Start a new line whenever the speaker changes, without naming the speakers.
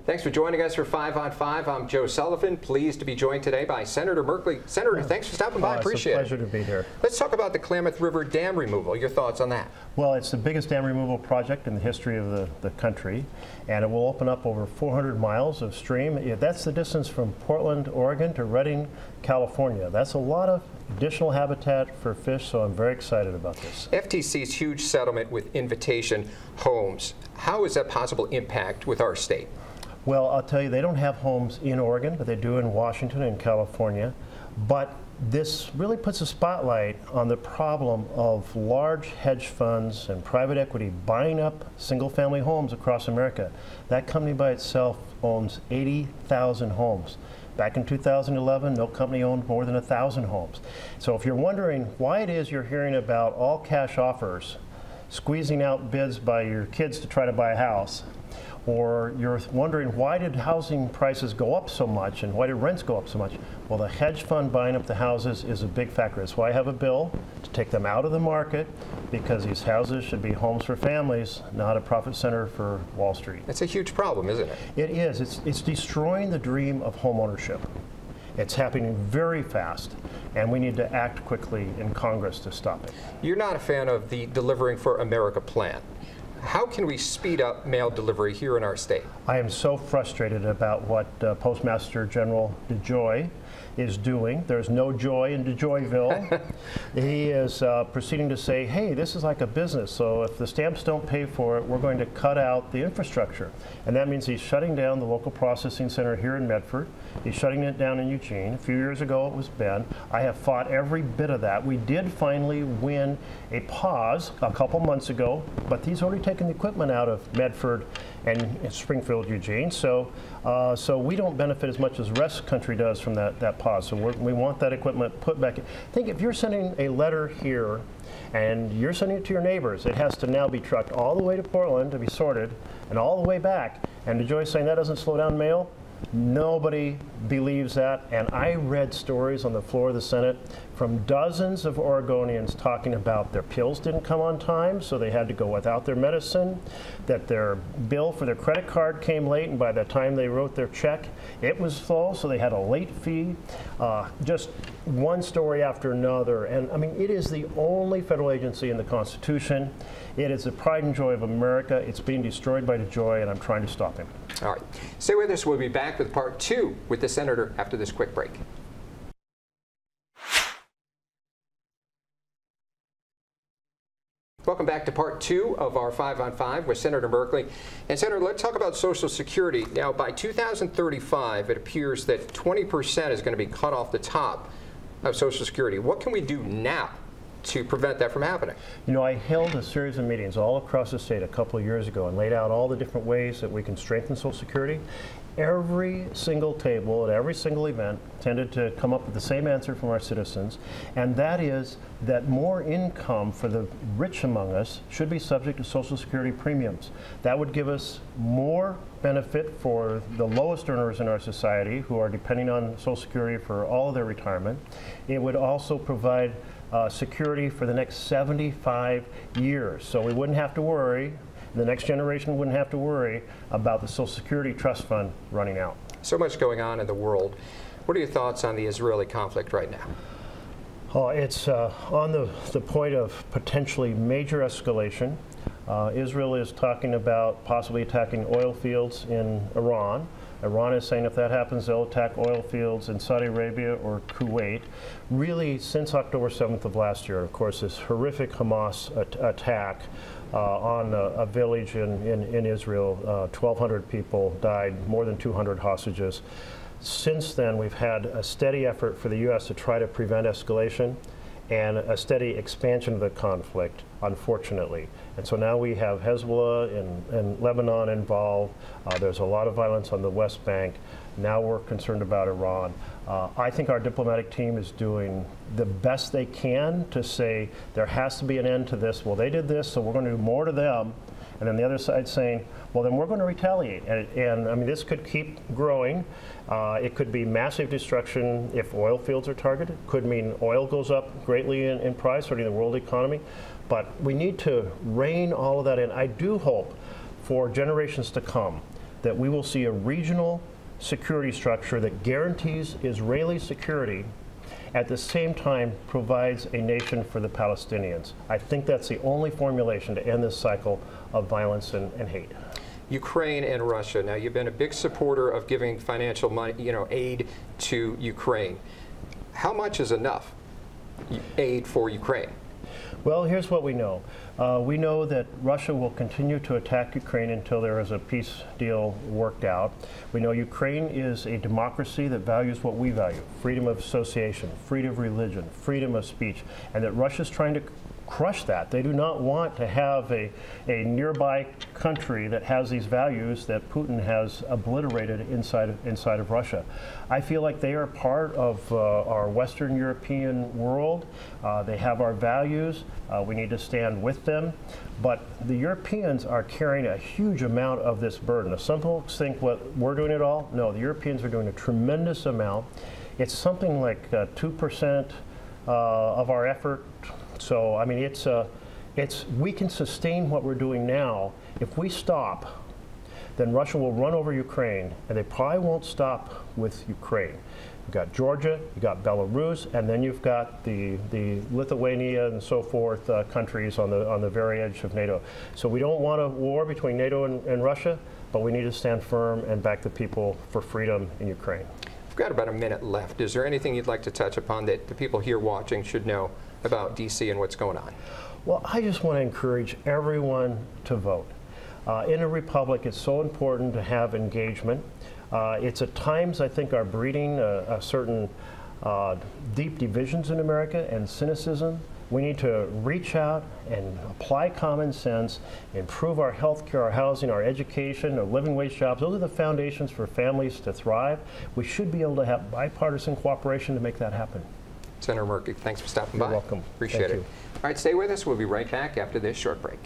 Thanks for joining us for 5 on 5. I'm Joe Sullivan, pleased to be joined today by Senator Merkley. Senator, thanks for stopping by. Appreciate it.
It's a pleasure to be here.
Let's talk about the Klamath River dam removal. Your thoughts on that?
Well, it's the biggest dam removal project in the history of the country, and it will open up over 400 miles of stream. That's the distance from Portland, Oregon to Redding, California. That's a lot of additional habitat for fish, so I'm very excited about this.
FTC's huge settlement with Invitation Homes. How is that possible impact with our state?
Well, I'll tell you, they don't have homes in Oregon, but they do in Washington and California. But this really puts a spotlight on the problem of large hedge funds and private equity buying up single-family homes across America. That company by itself owns 80,000 homes. Back in 2011, no company owned more than 1,000 homes. So if you're wondering why it is you're hearing about all cash offers, squeezing out bids by your kids to try to buy a house, or you're wondering why did housing prices go up so much and why did rents go up so much? Well, the hedge fund buying up the houses is a big factor. That's why I have a bill to take them out of the market, because these houses should be homes for families, not a profit center for Wall Street.
It's a huge problem, isn't it?
It is. It's destroying the dream of home ownership. It's happening very fast, and we need to act quickly in Congress to stop it.
You're not a fan of the Delivering for America plan. How can we speed up mail delivery here in our state? I
am so frustrated about what Postmaster General DeJoy is doing. There's no joy in DeJoyville. He is proceeding to say, hey, this is like a business, so if the stamps don't pay for it, we're going to cut out the infrastructure. And that means he's shutting down the local processing center here in Medford. He's shutting it down in Eugene. A few years ago, it was Ben. I have fought every bit of that. We did finally win a pause a couple months ago, but he's already taken the equipment out of Medford and Springfield, Eugene. So we don't benefit as much as the rest of the country does from that pause. So we want that equipment put back in. Think if you're sending a letter here and you're sending it to your neighbors, it has to now be trucked all the way to Portland to be sorted and all the way back. And DeJoy saying that doesn't slow down mail? Nobody believes that, and I read stories on the floor of the Senate from dozens of Oregonians talking about their pills didn't come on time, so they had to go without their medicine, that their bill for their credit card came late, and by the time they wrote their check, it was full, so they had a late fee. Just one story after another, and I mean, it is the only federal agency in the Constitution. It is the pride and joy of America. It's being destroyed by DeJoy, and I'm trying to stop him.
All right. Stay with us. We'll be back with part 2 with the Senator after this quick break. Welcome back to part 2 of our 5 on 5 with Senator Merkley. And Senator, let's talk about Social Security. Now, by 2035, it appears that 20% is going to be cut off the top of Social Security. What can we do now to prevent that from happening?
You know, I held a series of meetings all across the state a couple of years ago and laid out all the different ways that we can strengthen Social Security. Every single table at every single event tended to come up with the same answer from our citizens, and that is that more income for the rich among us should be subject to Social Security premiums. That would give us more benefit for the lowest earners in our society who are depending on Social Security for all of their retirement. It would also provide security for the next 75 years, so we wouldn't have to worry. The next generation wouldn't have to worry about the Social Security Trust Fund running out.
So much going on in the world. What are your thoughts on the Israeli conflict right now?
Oh, it's on the point of potentially major escalation. Israel is talking about possibly attacking oil fields in Iran. Iran is saying if that happens, they'll attack oil fields in Saudi Arabia or Kuwait. Really, since October 7th of last year, of course, this horrific Hamas attack on a village in Israel, 1,200 people died, more than 200 hostages. Since then, we've had a steady effort for the U.S. to try to prevent escalation and a steady expansion of the conflict, unfortunately. And so now we have Hezbollah and Lebanon involved. There's a lot of violence on the West Bank. Now we're concerned about Iran. I think our diplomatic team is doing the best they can to say there has to be an end to this. Well, they did this, so we're going to do more to them. And then the other side saying, well, then we're going to retaliate. And I mean, this could keep growing. It could be massive destruction if oil fields are targeted. It could mean oil goes up greatly in price, hurting the world economy. But we need to rein all of that in. I do hope for generations to come that we will see a regional security structure that guarantees Israeli security, at the same time provides a nation for the Palestinians. I think that's the only formulation to end this cycle of violence and hate.
Ukraine and Russia. Now, you've been a big supporter of giving financial money, aid to Ukraine. How much is enough aid for Ukraine?
Well, here's what we know. We know that Russia will continue to attack Ukraine until there is a peace deal worked out. We know Ukraine is a democracy that values what we value: freedom of association, freedom of religion, freedom of speech, and that Russia's trying to crush that. They do not want to have a nearby country that has these values that Putin has obliterated inside of Russia. I feel like they are part of our Western European world. They have our values. We need to stand with them. But the Europeans are carrying a huge amount of this burden. Some folks think we're doing it all. No, the Europeans are doing a tremendous amount. It's something like 2% of our effort. So, I mean, we can sustain what we're doing now. If we stop, then Russia will run over Ukraine, and they probably won't stop with Ukraine. You've got Georgia, you've got Belarus, and then you've got the Lithuania and so forth countries on the very edge of NATO. So we don't want a war between NATO and Russia, but we need to stand firm and back the people for freedom in Ukraine.
We've got about a minute left. Is there anything you'd like to touch upon that the people here watching should know about D.C. and what's going on?
Well, I just want to encourage everyone to vote. In a republic, it's so important to have engagement. It's at times, I think, are breeding a certain deep divisions in America and cynicism. We need to reach out and apply common sense, improve our health care, our housing, our education, our living wage jobs. Those are the foundations for families to thrive. We should be able to have bipartisan cooperation to make that happen.
Senator Merkley, thanks for stopping by.
You're welcome.
Appreciate it.
Thank you.
All right, stay with us. We'll be right back after this short break.